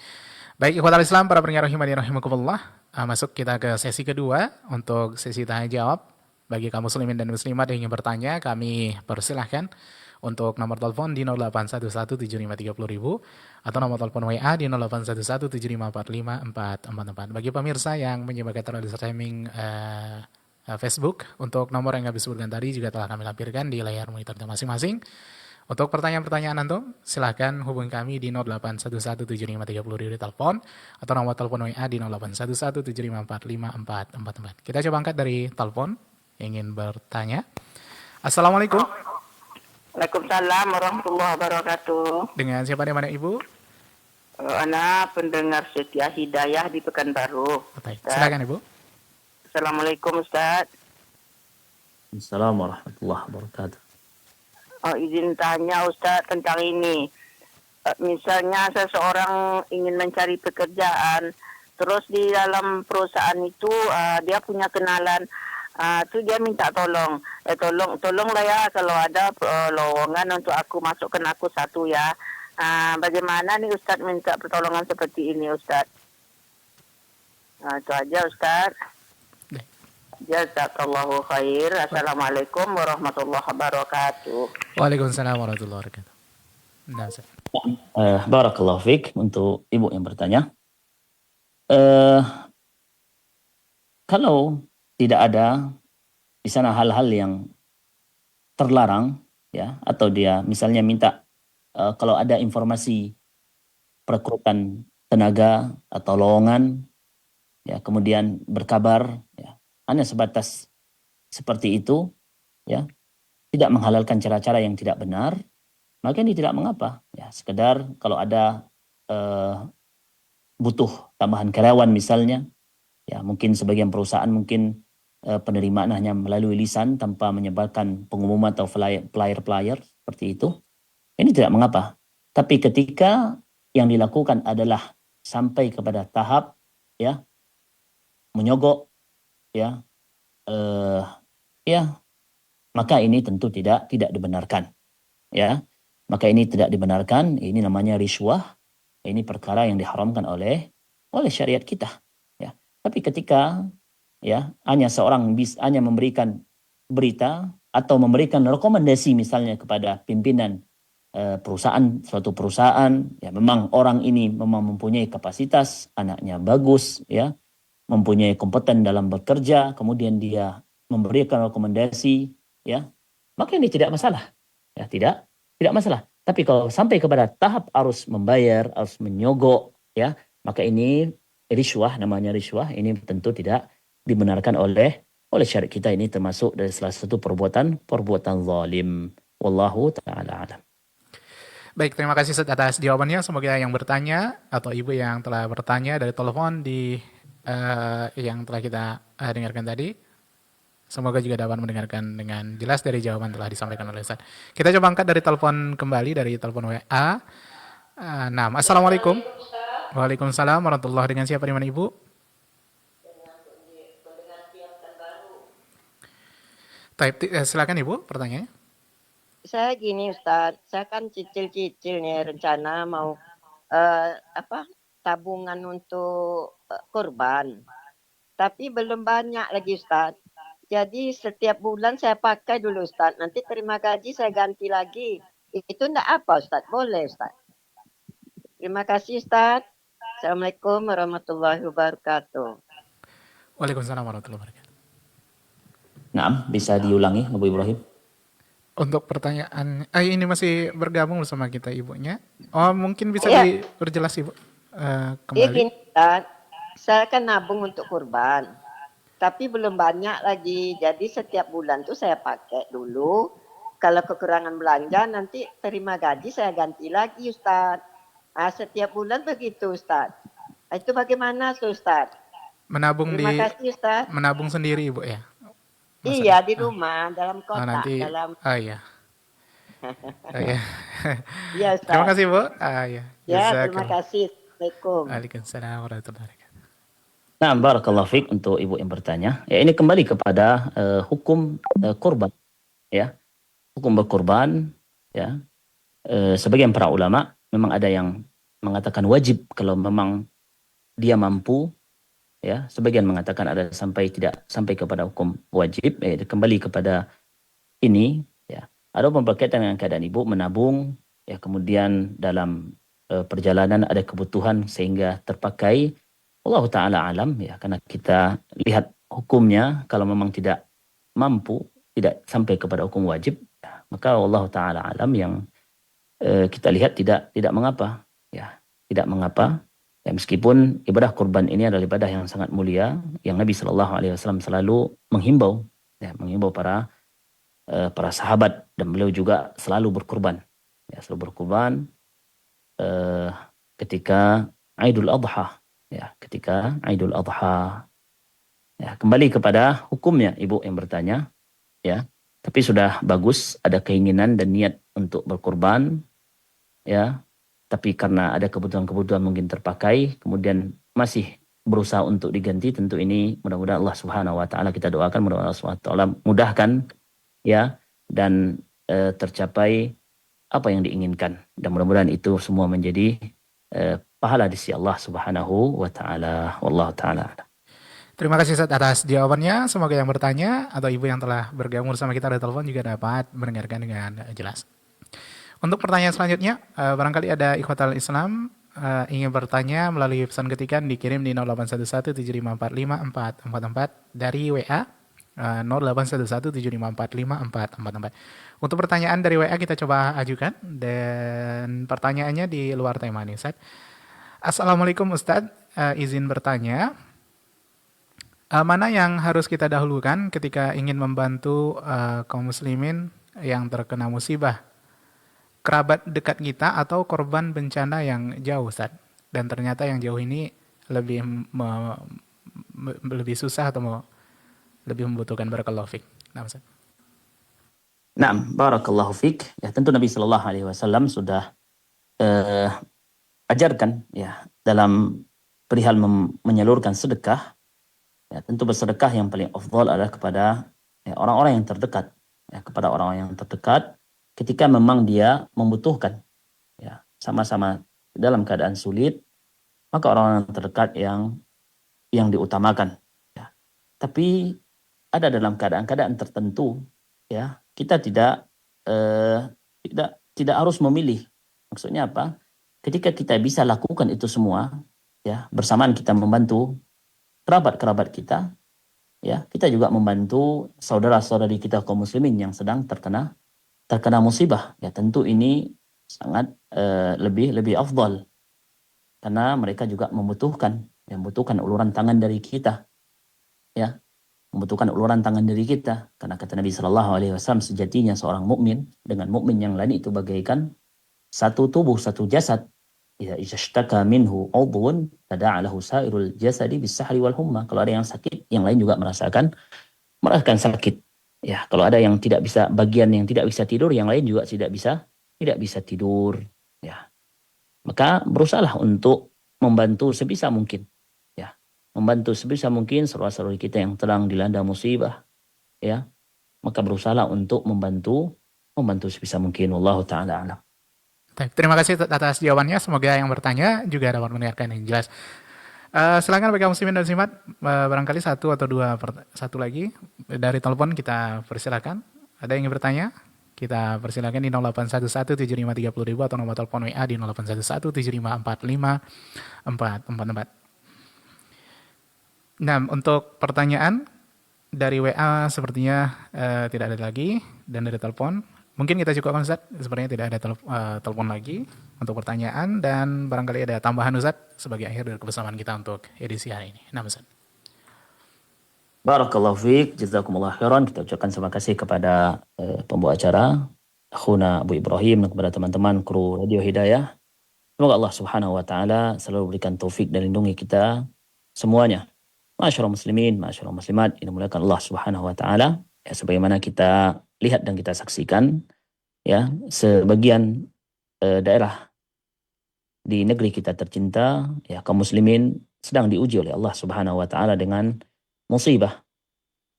Baik, ikhwatal Islam, para pendengar rahimani rahimakumullah, masuk kita ke sesi kedua untuk sesi tanya jawab. Bagi kaum muslimin dan muslimat yang ingin bertanya, kami persilahkan untuk nomor telepon di 08117530.000 atau nomor telepon WA di 0811754544. Bagi pemirsa yang menyimak terhadap streaming Facebook, untuk nomor yang kami sebutkan tadi juga telah kami lampirkan di layar monitor masing-masing. Untuk pertanyaan-pertanyaan antum, silahkan hubungi kami di 08117530.000 di telepon atau nomor telepon WA di 0811754544. Kita coba angkat dari telepon yang ingin bertanya. Assalamualaikum. Waalaikumsalam warahmatullahi wabarakatuh. Dengan siapa di mana Ibu? Anak pendengar setia Hidayah di Pekanbaru. Baik, silakan Ibu. Assalamualaikum Ustaz. Assalamualaikum warahmatullahi wabarakatuh. Izin tanya Ustaz tentang ini. Misalnya seseorang ingin mencari pekerjaan, terus di dalam perusahaan itu dia punya kenalan. Tu dia minta tolong, tolonglah ya kalau ada lowongan untuk aku masukkan aku satu ya. Bagaimana nih Ustaz minta pertolongan seperti ini Ustaz? Itu aja Ustaz. Jazakallahu khair. Assalamualaikum warahmatullahi wabarakatuh. Waalaikumsalam warahmatullahi wabarakatuh. Nah, Barakallahu fiik untuk ibu yang bertanya. Kalau tidak ada di sana hal-hal yang terlarang, ya, atau dia misalnya minta kalau ada informasi perekrutan tenaga atau lowongan, ya, kemudian berkabar, ya, hanya sebatas seperti itu, ya, tidak menghalalkan cara-cara yang tidak benar, maka ini tidak mengapa, ya, sekedar kalau ada butuh tambahan karyawan misalnya, ya, mungkin sebagian perusahaan mungkin penerimaan hanya melalui lisan tanpa menyebarkan pengumuman atau flyer-flyer seperti itu, ini tidak mengapa. Tapi ketika yang dilakukan adalah sampai kepada tahap, ya, menyogok, ya, ya, maka ini tentu tidak dibenarkan, ya. Maka ini tidak dibenarkan. Ini namanya riswah. Ini perkara yang diharamkan oleh syariat kita, ya. Tapi ketika, ya, hanya seorang hanya memberikan berita atau memberikan rekomendasi misalnya kepada pimpinan suatu perusahaan, ya, memang orang ini memang mempunyai kapasitas, anaknya bagus, ya, mempunyai kompeten dalam bekerja, kemudian dia memberikan rekomendasi, ya, maka ini tidak masalah, ya, tidak masalah. Tapi kalau sampai kepada tahap harus membayar, harus menyogok, ya, maka ini riswah, namanya riswah. Ini tentu tidak dibenarkan oleh syariat kita. Ini termasuk dari salah satu perbuatan zalim. Wallahu ta'ala alam. Baik, terima kasih atas jawabannya. Semoga yang bertanya atau ibu yang telah bertanya dari telepon yang telah kita dengarkan tadi, semoga juga dapat mendengarkan dengan jelas dari jawaban telah disampaikan oleh Ustaz. Kita coba angkat dari telepon kembali, dari telepon WA. Nah, Assalamualaikum. Waalaikumsalam warahmatullahi. Dengan siapa di mana Ibu? Silakan Ibu, pertanyaannya. Saya gini Ustadz, saya kan cicil-cicil nih rencana mau tabungan untuk kurban. Tapi belum banyak lagi Ustadz. Jadi setiap bulan saya pakai dulu Ustadz. Nanti terima gaji saya ganti lagi. Itu enggak apa Ustadz? Boleh Ustadz. Terima kasih Ustadz. Assalamualaikum warahmatullahi wabarakatuh. Waalaikumsalam warahmatullahi wabarakatuh. Nah, bisa diulangi Abu Ibrahim? Untuk pertanyaan, ini masih bergabung bersama kita ibunya. Oh, mungkin bisa Ya, diperjelas ibu kembali. gini Ustaz, saya kan nabung untuk kurban. Tapi belum banyak lagi. Jadi setiap bulan tuh saya pakai dulu. Kalau kekurangan belanja nanti terima gaji saya ganti lagi Ustaz. Setiap bulan begitu Ustaz. Itu bagaimana tuh Ustaz? Menabung Terima kasih Ustaz. menabung sendiri ibu ya, Iya maksudnya. di rumah dalam kotak Nanti, dalam. iya, iya. Iya Terima Ustaz. kasih bu. Iya, Ya terima jazakallah. kasih. Assalamualaikum. Waalaikumsalam warahmatullahi wabarakatuh. Nah, barakallahu fiik untuk ibu yang bertanya. Ya, ini kembali kepada hukum kurban, ya. Hukum berkurban, ya. Sebagian para ulama memang ada yang mengatakan wajib kalau memang dia mampu, ya. Sebagian mengatakan ada tidak sampai kepada hukum wajib, kembali kepada ini, ya. Ada berkaitan dengan keadaan ibu menabung, ya, kemudian dalam perjalanan ada kebutuhan sehingga terpakai. Allah Ta'ala alam, ya, karena kita lihat hukumnya kalau memang tidak mampu, tidak sampai kepada hukum wajib, ya, maka Allah Ta'ala alam yang kita lihat tidak mengapa, ya, tidak mengapa, ya, meskipun ibadah kurban ini adalah ibadah yang sangat mulia yang Nabi Shallallahu Alaihi Wasallam selalu menghimbau, ya, menghimbau para sahabat, dan beliau juga selalu berkurban, ya, selalu berkurban eh, ketika Idul Adha, ya, ketika Idul Adha. Ya, kembali kepada hukumnya ibu yang bertanya, ya. Tapi sudah bagus ada keinginan dan niat untuk berkurban, ya. Tapi karena ada kebutuhan-kebutuhan mungkin terpakai, kemudian masih berusaha untuk diganti, tentu ini mudah-mudahan Allah Subhanahu wa taala, kita doakan mudah-mudahan Allah Subhanahu wa taala mudahkan, ya, dan tercapai apa yang diinginkan, dan mudah-mudahan itu semua menjadi pahala di sisi Allah Subhanahu wa taala. Wallahu taala. Terima kasih Ustaz atas jawabannya. Semoga yang bertanya atau ibu yang telah bergabung bersama kita di telepon juga dapat mendengarkan dengan jelas. Untuk pertanyaan selanjutnya, barangkali ada ikhwatal Islam ingin bertanya melalui pesan ketikan dikirim di 081175454444 dari WA 081175454444. Untuk pertanyaan dari WA kita coba ajukan, dan pertanyaannya di luar tema nih Ustaz. Assalamualaikum Ustaz, izin bertanya, mana yang harus kita dahulukan ketika ingin membantu kaum muslimin yang terkena musibah? Kerabat dekat kita atau korban bencana yang jauh, Ustaz? Dan ternyata yang jauh ini lebih lebih susah atau lebih membutuhkan, barakallahu fiik. Nah, Ustaz. Nah, barakallahu fiik. Ya, tentu Nabi Shallallahu Alaihi Wasallam sudah ajarkan, ya, dalam perihal menyalurkan sedekah. Ya, tentu bersedekah yang paling afdal adalah kepada, ya, orang-orang yang terdekat, ya, kepada orang-orang yang terdekat ketika memang dia membutuhkan, ya, sama-sama dalam keadaan sulit, maka orang-orang terdekat yang diutamakan, ya. Tapi ada dalam keadaan-keadaan tertentu, ya, kita tidak harus memilih. Maksudnya apa? Ketika kita bisa lakukan itu semua, ya, bersamaan kita membantu kerabat-kerabat kita, ya, kita juga membantu saudara-saudari kita kaum muslimin yang sedang terkena musibah. Ya, tentu ini sangat lebih afdal, karena mereka juga membutuhkan uluran tangan dari kita, ya, membutuhkan uluran tangan dari kita, karena kata Nabi Shallallahu Alaihi Wasallam, sejatinya seorang mukmin dengan mukmin yang lain itu bagaikan satu tubuh, satu jasad. Idza ishtaka minhu udhun tada'a lahu sa'irul jasadi bis-sahri wal humma. Kalau ada yang sakit, yang lain juga merasakan sakit. Ya, kalau ada yang tidak bisa, bagian yang tidak bisa tidur, yang lain juga tidak bisa tidur. Ya, maka berusahalah untuk membantu sebisa mungkin. Ya, membantu sebisa mungkin saudara-saudari kita yang sedang dilanda musibah. Ya, maka berusahalah untuk membantu sebisa mungkin. Wallahu ta'ala alam. Terima kasih atas jawabannya. Semoga yang bertanya juga dapat mendengarkan yang jelas. Silakan bagi muslimin dan muslimat, barangkali satu atau satu lagi dari telepon kita persilakan. Ada yang ingin bertanya? Kita persilakan di 08117530.000 atau nomor telepon WA di 081175454444. Nah, untuk pertanyaan dari WA sepertinya tidak ada lagi, dan dari telepon Mungkin kita cukupkan Ustaz, sepertinya tidak ada telepon lagi untuk pertanyaan dan barangkali ada tambahan Ustaz sebagai akhir dari kebersamaan kita untuk edisi hari ini. Nah Ustaz. Barakallahu fiik, jazakumullah khairan. Kita ucapkan terima kasih kepada pembawa acara, Akhuna Abu Ibrahim, dan kepada teman-teman kru Radio Hidayah. Semoga Allah Subhanahu wa taala selalu berikan taufik dan lindungi kita semuanya. Ma'asyiral muslimin, ma'asyiral muslimat, yang dimuliakan Allah Subhanahu wa taala. Ya, sebagaimana kita lihat dan kita saksikan, ya, sebagian daerah di negeri kita tercinta, ya, kaum muslimin sedang diuji oleh Allah Subhanahu wa taala dengan musibah.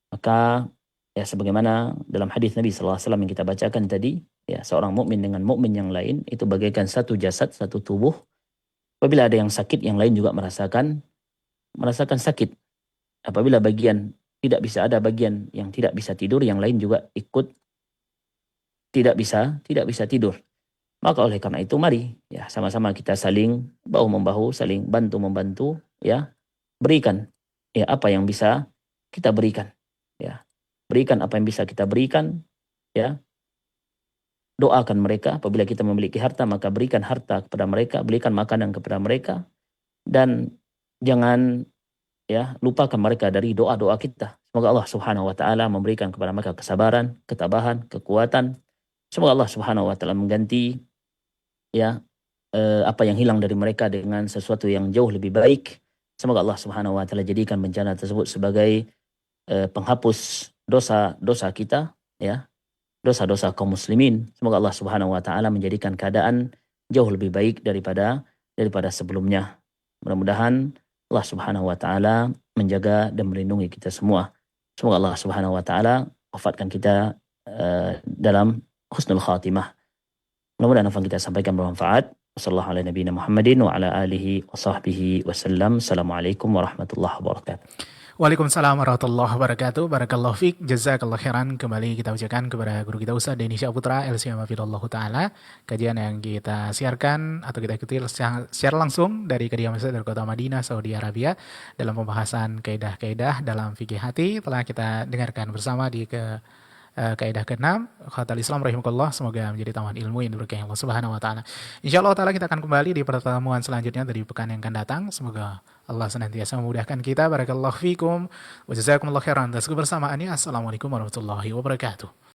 Maka ya sebagaimana dalam hadis Nabi sallallahu alaihi wasallam yang kita bacakan tadi, ya, seorang mukmin dengan mukmin yang lain itu bagaikan satu jasad, satu tubuh. Apabila ada yang sakit, yang lain juga merasakan sakit. Apabila bagian tidak bisa, ada bagian yang tidak bisa tidur, yang lain juga ikut tidak bisa tidur. Maka oleh karena itu mari, ya, sama-sama kita saling bahu membahu, saling bantu membantu, ya, berikan ya apa yang bisa kita berikan, ya. Berikan apa yang bisa kita berikan, ya. Doakan mereka. Apabila kita memiliki harta, maka berikan harta kepada mereka, berikan makanan kepada mereka, dan jangan, ya, lupakan mereka dari doa-doa kita. Semoga Allah Subhanahu wa taala memberikan kepada mereka kesabaran, ketabahan, kekuatan. Semoga Allah Subhanahu wa taala mengganti, ya, apa yang hilang dari mereka dengan sesuatu yang jauh lebih baik. Semoga Allah Subhanahu wa taala jadikan bencana tersebut sebagai penghapus dosa-dosa kita, ya, dosa-dosa kaum muslimin. Semoga Allah Subhanahu wa taala menjadikan keadaan jauh lebih baik daripada sebelumnya. Mudah-mudahan Allah Subhanahu wa taala menjaga dan melindungi kita semua. Semoga Allah Subhanahu wa taala wafatkan kita dalam husnul khatimah. Mudah-mudahan apa yang kita sampaikan bermanfaat. Wassallallahu ala nabiyina Muhammadin wa ala alihi wa sahbihi wasallam. Assalamualaikum warahmatullahi wabarakatuh. Waalaikumsalam warahmatullahi wabarakatuh. Barakallahu fiik, jazakallahu khairan. Kembali kita ucapkan kepada guru kita Ustaz Denny Syahputra LC Hafidhullah Ta'ala. Kajian yang kita siarkan atau kita ikuti secara langsung dari kediaman Ustaz dari kota Madinah, Saudi Arabia, dalam pembahasan kaidah-kaidah dalam fikih hati telah kita dengarkan bersama di kaidah ke-6 Khatul Islam rahimakumullah. Semoga menjadi tambahan ilmu yang diberkahi Allah Subhanahu wa taala. Insyaallah taala kita akan kembali di pertemuan selanjutnya dari pekan yang akan datang. Semoga Allah senantiasa memudahkan kita. Barakallahu fikum wa jazakumullahu khairan atas kebersamaannya. Assalamualaikum warahmatullahi wabarakatuh.